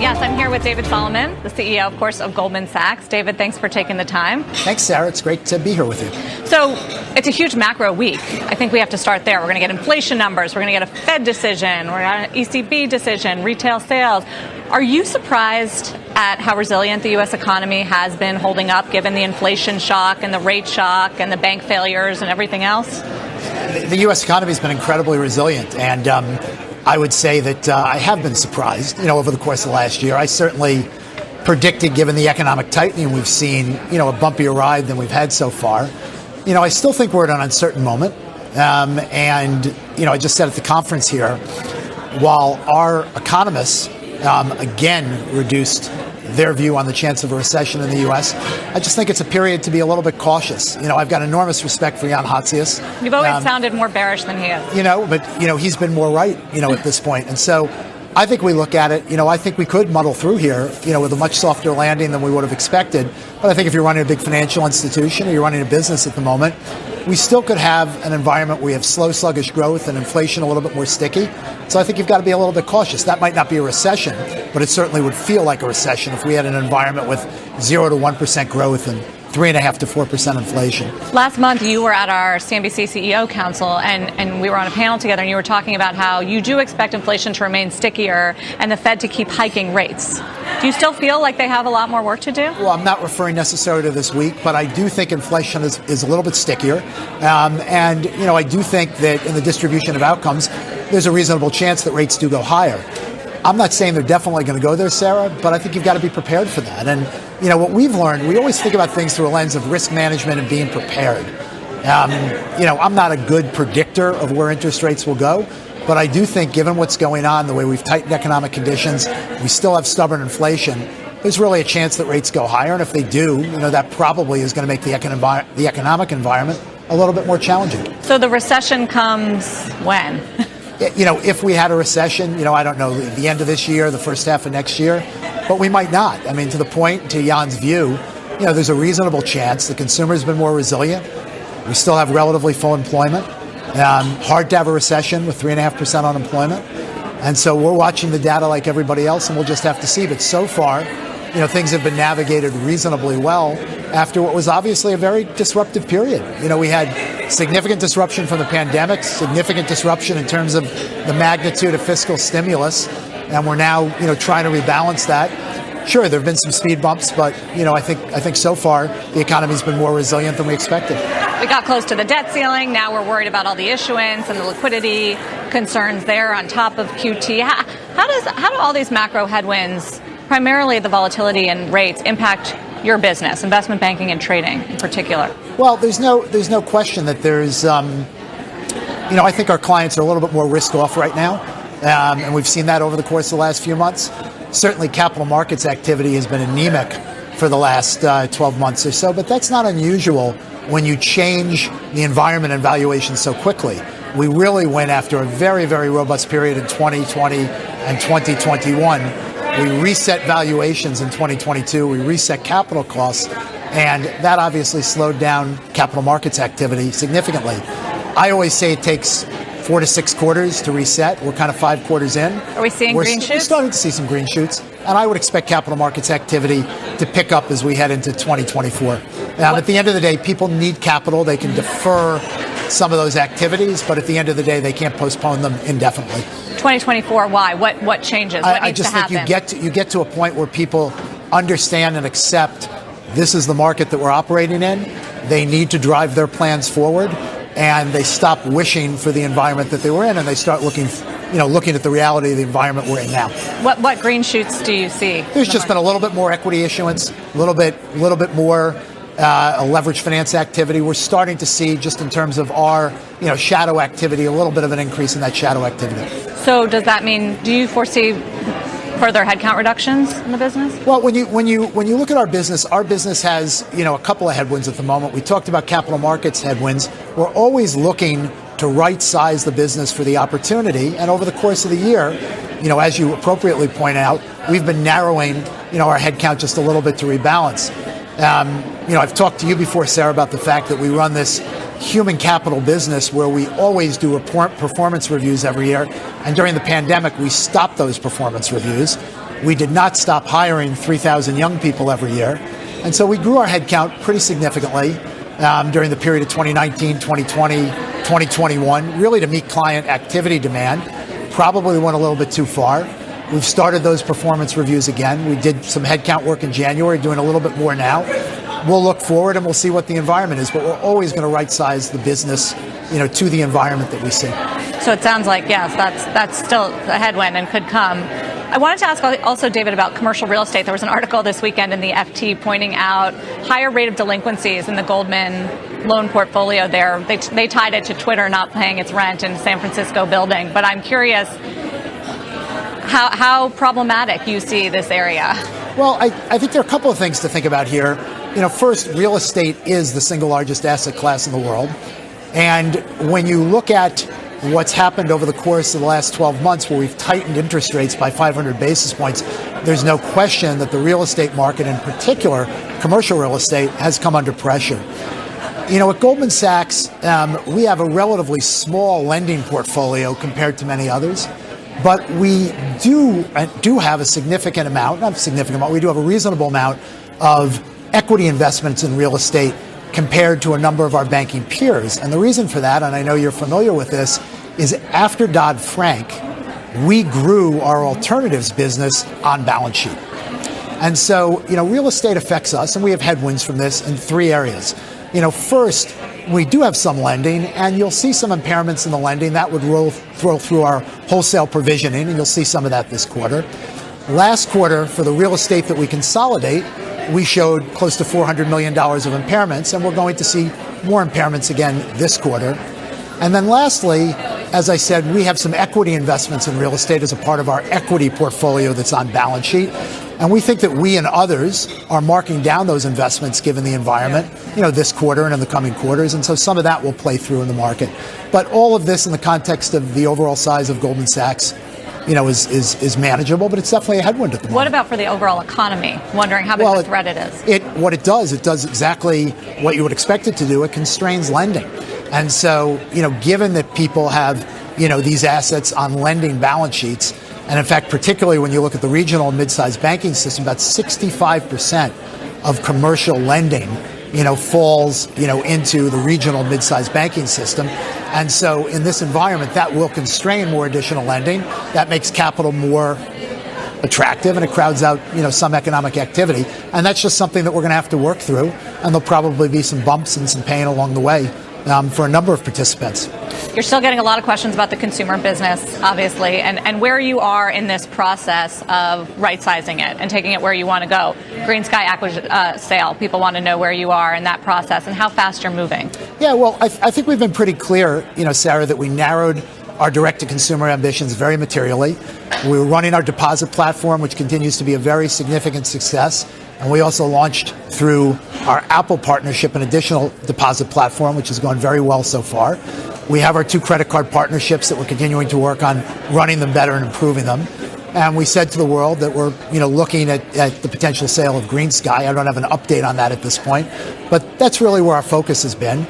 Yes, I'm here with David Solomon, the CEO, of course, of Goldman Sachs. David, thanks for taking the time. Thanks, Sarah. It's great to be here with you. So it's a huge macro week. I think we have to start there. We're going to get inflation numbers. We're going to get a Fed decision. We're going to get an ECB decision, retail sales. Are you surprised at how resilient the U.S. economy has been holding up, given the inflation shock and the rate shock and the bank failures and everything else? The U.S. economy has been incredibly resilient, and I would say that I have been surprised, over the course of the last year. I certainly predicted, given the economic tightening we've seen, a bumpier ride than we've had so far. I still think we're at an uncertain moment. And I just said at the conference here, while our economists, again, reduced their view on the chance of a recession in the U.S., I just think it's a period to be a little bit cautious. I've got enormous respect for Jan Hatzius. You've always sounded more bearish than he is. But he's been more right, at this point. And so I think we look at it, I think we could muddle through here, with a much softer landing than we would have expected. But I think if you're running a big financial institution or you're running a business at the moment, we still could have an environment where we have slow, sluggish growth and inflation a little bit more sticky. So I think you've got to be a little bit cautious. That might not be a recession, but it certainly would feel like a recession if we had an environment with 0 to 1% growth and 3.5% to 4% inflation. Last month, you were at our CNBC CEO Council, and we were on a panel together, and you were talking about how you do expect inflation to remain stickier and the Fed to keep hiking rates. Do you still feel like they have a lot more work to do? Well, I'm not referring necessarily to this week, but I do think inflation is a little bit stickier. And I do think that in the distribution of outcomes, there's a reasonable chance that rates do go higher. I'm not saying they're definitely going to go there, Sarah, but I think you've got to be prepared for that. And, what we've learned, we always think about things through a lens of risk management and being prepared. I'm not a good predictor of where interest rates will go, but I do think given what's going on, the way we've tightened economic conditions, we still have stubborn inflation, there's really a chance that rates go higher. And if they do, that probably is going to make the economic environment a little bit more challenging. So the recession comes when? If we had a recession, I don't know, the end of this year, the first half of next year, but we might not. I mean, to the point, to Jan's view, there's a reasonable chance. The consumer's been more resilient. We still have relatively full employment. Hard to have a recession with 3.5% unemployment. And so we're watching the data like everybody else, and we'll just have to see. But so far, things have been navigated reasonably well after what was obviously a very disruptive period. We had significant disruption from the pandemic, significant disruption in terms of the magnitude of fiscal stimulus, and we're now, trying to rebalance that. Sure, there have been some speed bumps, but, I think so far the economy's been more resilient than we expected. We got close to the debt ceiling. Now we're worried about all the issuance and the liquidity concerns there on top of QT. How do all these macro headwinds, primarily the volatility in rates, impact your business, investment banking and trading in particular? Well, there's no question that there's, I think our clients are a little bit more risk off right now. And we've seen that over the course of the last few months. Certainly capital markets activity has been anemic for the last 12 months or so, but that's not unusual when you change the environment and valuation so quickly. We really went after a very, very robust period in 2020 and 2021. We reset valuations in 2022. We reset capital costs, and that obviously slowed down capital markets activity significantly. I always say it takes 4 to 6 quarters to reset. We're kind of 5 quarters in. Are we seeing green shoots? We're starting to see some green shoots, and I would expect capital markets activity to pick up as we head into 2024. At the end of the day, people need capital. They can defer some of those activities, but at the end of the day, they can't postpone them indefinitely. 2024, why? What changes? What needs to happen? I just think you get to a point where people understand and accept this is the market that we're operating in. They need to drive their plans forward, and they stop wishing for the environment that they were in, and they start looking at the reality of the environment we're in now. What green shoots do you see? There's just been a little bit more equity issuance, a little bit more leverage finance activity. We're starting to see, just in terms of our shadow activity, a little bit of an increase in that shadow activity. So does that mean, do you foresee further headcount reductions in the business? Well, when you look at our business has a couple of headwinds at the moment. We talked about capital markets headwinds. We're always looking to right size the business for the opportunity, and over the course of the year, as you appropriately point out, we've been narrowing our headcount just a little bit to rebalance. I've talked to you before, Sarah, about the fact that we run this human capital business where we always do performance reviews every year. And during the pandemic, we stopped those performance reviews. we did not stop hiring 3,000 young people every year. And so we grew our headcount pretty significantly during the period of 2019, 2020, 2021, really to meet client activity demand. Probably went a little bit too far. We've started those performance reviews again. We did some headcount work in January, doing a little bit more now. We'll look forward and we'll see what the environment is, but we're always going to right-size the business, to the environment that we see. So it sounds like, yes, that's still a headwind and could come. I wanted to ask also, David, about commercial real estate. There was an article this weekend in the FT pointing out higher rate of delinquencies in the Goldman loan portfolio there. They tied it to Twitter not paying its rent in San Francisco building. But I'm curious how problematic you see this area. Well, I think there are a couple of things to think about here. First, real estate is the single largest asset class in the world. And when you look at what's happened over the course of the last 12 months, where we've tightened interest rates by 500 basis points, there's no question that the real estate market, in particular, commercial real estate, has come under pressure. At Goldman Sachs, we have a relatively small lending portfolio compared to many others. But we do have a significant amount, not a significant amount, we do have a reasonable amount of equity investments in real estate compared to a number of our banking peers. And the reason for that, and I know you're familiar with this, is after Dodd-Frank, we grew our alternatives business on balance sheet. And so, real estate affects us, and we have headwinds from this in three areas. First, we do have some lending, and you'll see some impairments in the lending. That would roll through our wholesale provisioning, and you'll see some of that this quarter. Last quarter, for the real estate that we consolidate, we showed close to $400 million of impairments, and we're going to see more impairments again this quarter. And then lastly, as I said, we have some equity investments in real estate as a part of our equity portfolio that's on balance sheet. And we think that we and others are marking down those investments given the environment, this quarter and in the coming quarters. And so some of that will play through in the market. But all of this in the context of the overall size of Goldman Sachs, is manageable, but it's definitely a headwind at the moment. What about for the overall economy? Wondering how big a threat it is. What it does exactly what you would expect it to do. It constrains lending. And so, given that people have, these assets on lending balance sheets, and in fact, particularly when you look at the regional and mid-sized banking system, about 65% of commercial lending, falls, into the regional mid-sized banking system. And so in this environment, that will constrain more additional lending. That makes capital more attractive, and it crowds out, some economic activity. And that's just something that we're going to have to work through. And there'll probably be some bumps and some pain along the way for a number of participants. You're still getting a lot of questions about the consumer business, obviously, and where you are in this process of right-sizing it and taking it where you want to go. Green Sky sale, people want to know where you are in that process and how fast you're moving. Yeah, well, I think we've been pretty clear, Sarah, that we narrowed our direct-to-consumer ambitions very materially. We were running our deposit platform, which continues to be a very significant success. And we also launched through our Apple partnership an additional deposit platform, which has gone very well so far. We have our two credit card partnerships that we're continuing to work on running them better and improving them. And we said to the world that we're, looking at the potential sale of Green Sky. I don't have an update on that at this point, but that's really where our focus has been.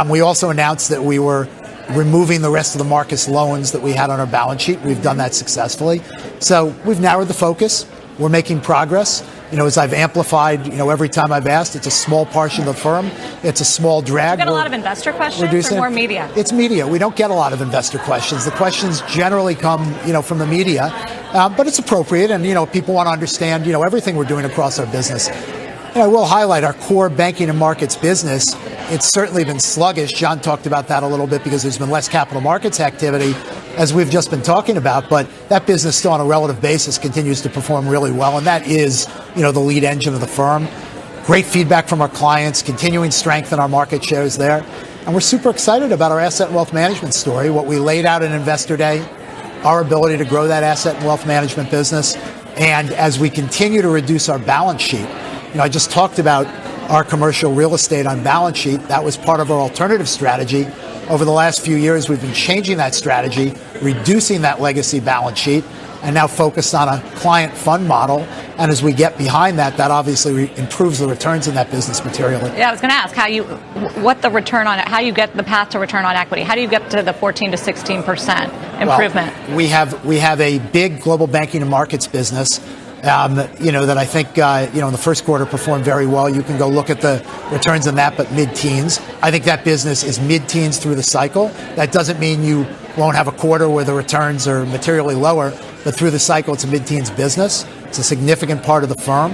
We also announced that we were removing the rest of the Marcus loans that we had on our balance sheet. We've done that successfully. So we've narrowed the focus. We're making progress. As I've amplified, every time I've asked, it's a small portion of the firm. It's a small drag. You get a lot of investor questions or more media? It's media. We don't get a lot of investor questions. The questions generally come, from the media, but it's appropriate. And, people want to understand, everything we're doing across our business. And I will highlight our core banking and markets business. It's certainly been sluggish. John talked about that a little bit because there's been less capital markets activity, as we've just been talking about, but that business still on a relative basis continues to perform really well, and that is, the lead engine of the firm. Great feedback from our clients, continuing strength in our market shares there, and we're super excited about our asset and wealth management story, what we laid out in Investor Day, our ability to grow that asset and wealth management business, and as we continue to reduce our balance sheet. I just talked about our commercial real estate on balance sheet. That was part of our alternative strategy. Over the last few years, we've been changing that strategy, reducing that legacy balance sheet, and now focused on a client fund model. And as we get behind that, that obviously improves the returns in that business materially. Yeah, I was going to ask how you get the path to return on equity. How do you get to the 14 to 16% improvement? Well, we have a big global banking and markets business. that I think, in the first quarter performed very well. You can go look at the returns on that, but mid-teens. I think that business is mid-teens through the cycle. That doesn't mean you won't have a quarter where the returns are materially lower, but through the cycle, it's a mid-teens business. It's a significant part of the firm.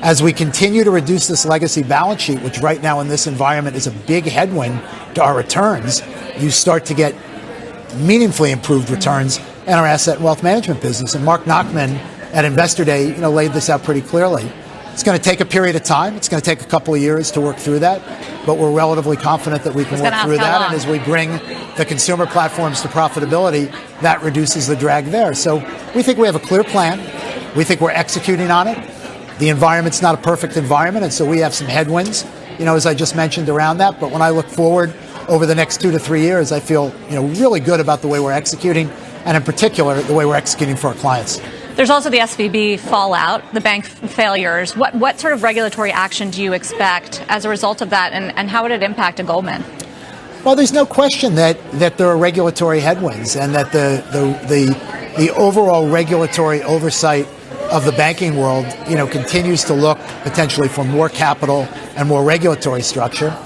As we continue to reduce this legacy balance sheet, which right now in this environment is a big headwind to our returns, you start to get meaningfully improved returns in our asset and wealth management business. And Mark Nachman at Investor Day, laid this out pretty clearly. It's going to take a period of time. It's going to take a couple of years to work through that, but we're relatively confident that we can work through that. And as we bring the consumer platforms to profitability, that reduces the drag there. So we think we have a clear plan. We think we're executing on it. The environment's not a perfect environment, and so we have some headwinds, as I just mentioned around that. But when I look forward over the next 2 to 3 years, I feel, really good about the way we're executing, and in particular, the way we're executing for our clients. There's also the SVB fallout, the bank failures. What sort of regulatory action do you expect as a result of that, and how would it impact a Goldman? Well, there's no question that there are regulatory headwinds, and that the overall regulatory oversight of the banking world, continues to look potentially for more capital and more regulatory structure.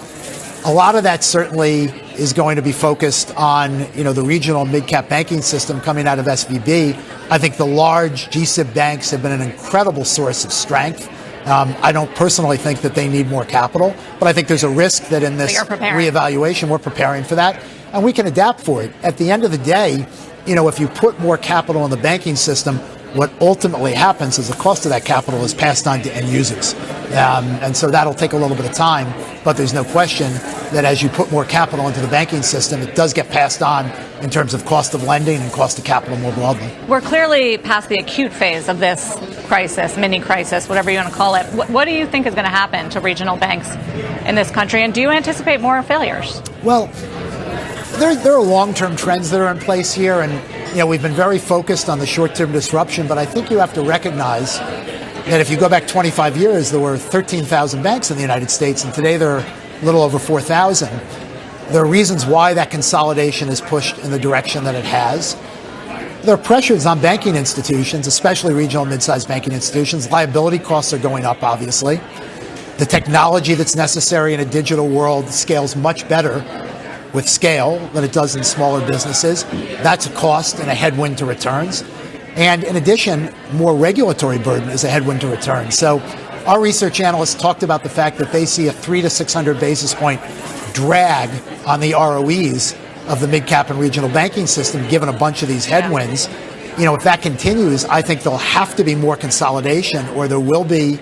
A lot of that certainly is going to be focused on, the regional mid-cap banking system coming out of SVB. I think the large GSIB banks have been an incredible source of strength. I don't personally think that they need more capital, but I think there's a risk that in this reevaluation, we're preparing for that, and we can adapt for it. At the end of the day, if you put more capital in the banking system, what ultimately happens is the cost of that capital is passed on to end users. And so that'll take a little bit of time, but there's no question that as you put more capital into the banking system, it does get passed on in terms of cost of lending and cost of capital more broadly. We're clearly past the acute phase of this crisis, mini crisis, whatever you want to call it. What do you think is going to happen to regional banks in this country, and do you anticipate more failures? Well, there are long-term trends that are in place here, and we've been very focused on the short-term disruption, but I think you have to recognize that if you go back 25 years, there were 13,000 banks in the United States, and today there are a little over 4,000. There are reasons why that consolidation is pushed in the direction that it has. There are pressures on banking institutions, especially regional and mid-sized banking institutions. Liability costs are going up, obviously. The technology that's necessary in a digital world scales much better with scale than it does in smaller businesses. That's a cost and a headwind to returns. And in addition, more regulatory burden is a headwind to returns. So our research analysts talked about the fact that they see a 300 to 600 basis point drag on the ROEs of the mid-cap and regional banking system, given a bunch of these headwinds. If that continues, I think there'll have to be more consolidation, or there will be,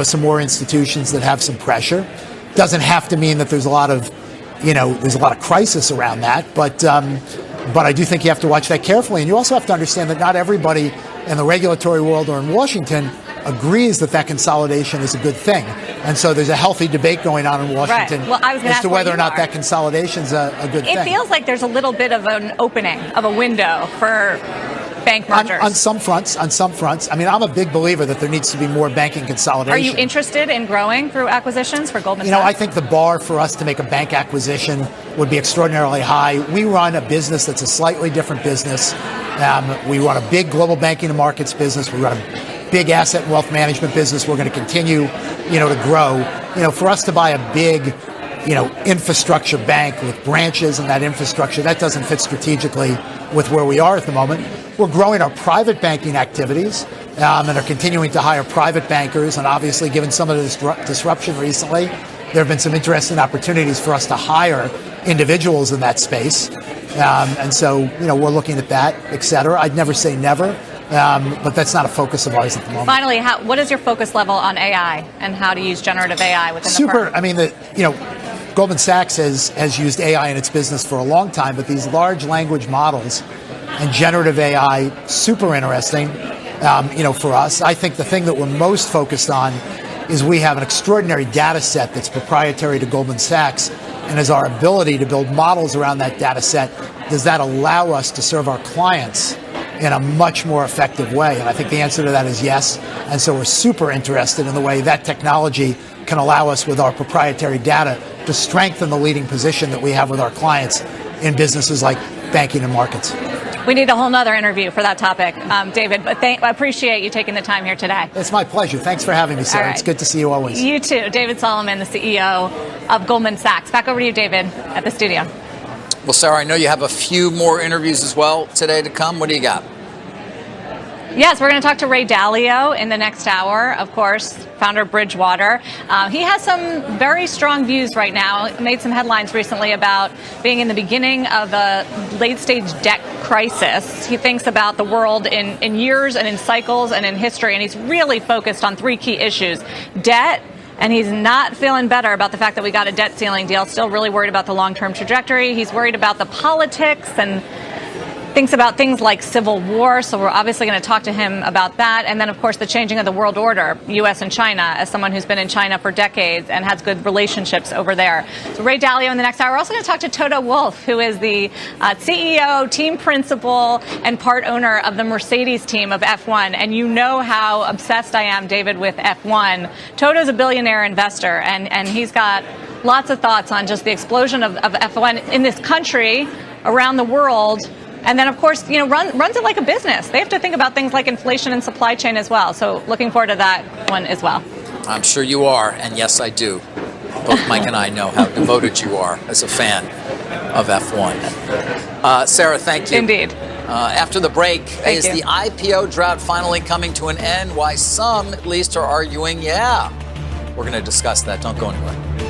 some more institutions that have some pressure. Doesn't have to mean that there's a lot of crisis around that, but I do think you have to watch that carefully. And you also have to understand that not everybody in the regulatory world or in Washington agrees that consolidation is a good thing. And so there's a healthy debate going on in Washington as to whether or not that consolidation is a good thing. It feels like there's a little bit of an opening of a window for bank mergers. On some fronts. I mean, I'm a big believer that there needs to be more banking consolidation. Are you interested in growing through acquisitions for Goldman Sachs? I think the bar for us to make a bank acquisition would be extraordinarily high. We run a business that's a slightly different business. We run a big global banking and markets business. We run a big asset and wealth management business. We're going to continue, to grow. For us to buy a big, infrastructure bank with branches and that infrastructure, that doesn't fit strategically with where we are at the moment. We're growing our private banking activities and are continuing to hire private bankers. And obviously, given some of the disruption recently, there have been some interesting opportunities for us to hire individuals in that space. And so, we're looking at that, et cetera. I'd never say never. But that's not a focus of ours at the moment. Finally, what is your focus level on AI and how to use generative AI within the firm? I mean, Goldman Sachs has used AI in its business for a long time, but these large language models and generative AI, super interesting, for us. I think the thing that we're most focused on is we have an extraordinary data set that's proprietary to Goldman Sachs, and as our ability to build models around that data set, does that allow us to serve our clients in a much more effective way? And I think the answer to that is yes. And so we're super interested in the way that technology can allow us with our proprietary data to strengthen the leading position that we have with our clients in businesses like banking and markets. We need a whole nother interview for that topic, David. But I appreciate you taking the time here today. It's my pleasure. Thanks for having me, Sarah. Right. It's good to see you always. You too. David Solomon, the CEO of Goldman Sachs. Back over to you, David, at the studio. Well, Sarah, I know you have a few more interviews as well today to come. What do you got? Yes, we're going to talk to Ray Dalio in the next hour, of course, founder of Bridgewater. He has some very strong views right now, made some headlines recently about being in the beginning of a late-stage debt crisis. He thinks about the world in years and in cycles and in history, and he's really focused on three key issues: debt, and he's not feeling better about the fact that we got a debt ceiling deal, still really worried about the long-term trajectory. He's worried about the politics and thinks about things like civil war, so we're obviously going to talk to him about that. And then, of course, the changing of the world order, U.S. and China, as someone who's been in China for decades and has good relationships over there. So Ray Dalio in the next hour. We're also going to talk to Toto Wolff, who is the CEO, team principal, and part owner of the Mercedes team of F1. And you know how obsessed I am, David, with F1. Toto's a billionaire investor, and he's got lots of thoughts on just the explosion of F1 in this country, around the world. And then, of course, runs it like a business. They have to think about things like inflation and supply chain as well. So looking forward to that one as well. I'm sure you are. And yes, I do. Both Mike and I know how devoted you are as a fan of F1. Sarah, thank you. Indeed. After the break, is you. the IPO drought finally coming to an end? Why some, at least, are arguing, yeah. We're going to discuss that. Don't go anywhere.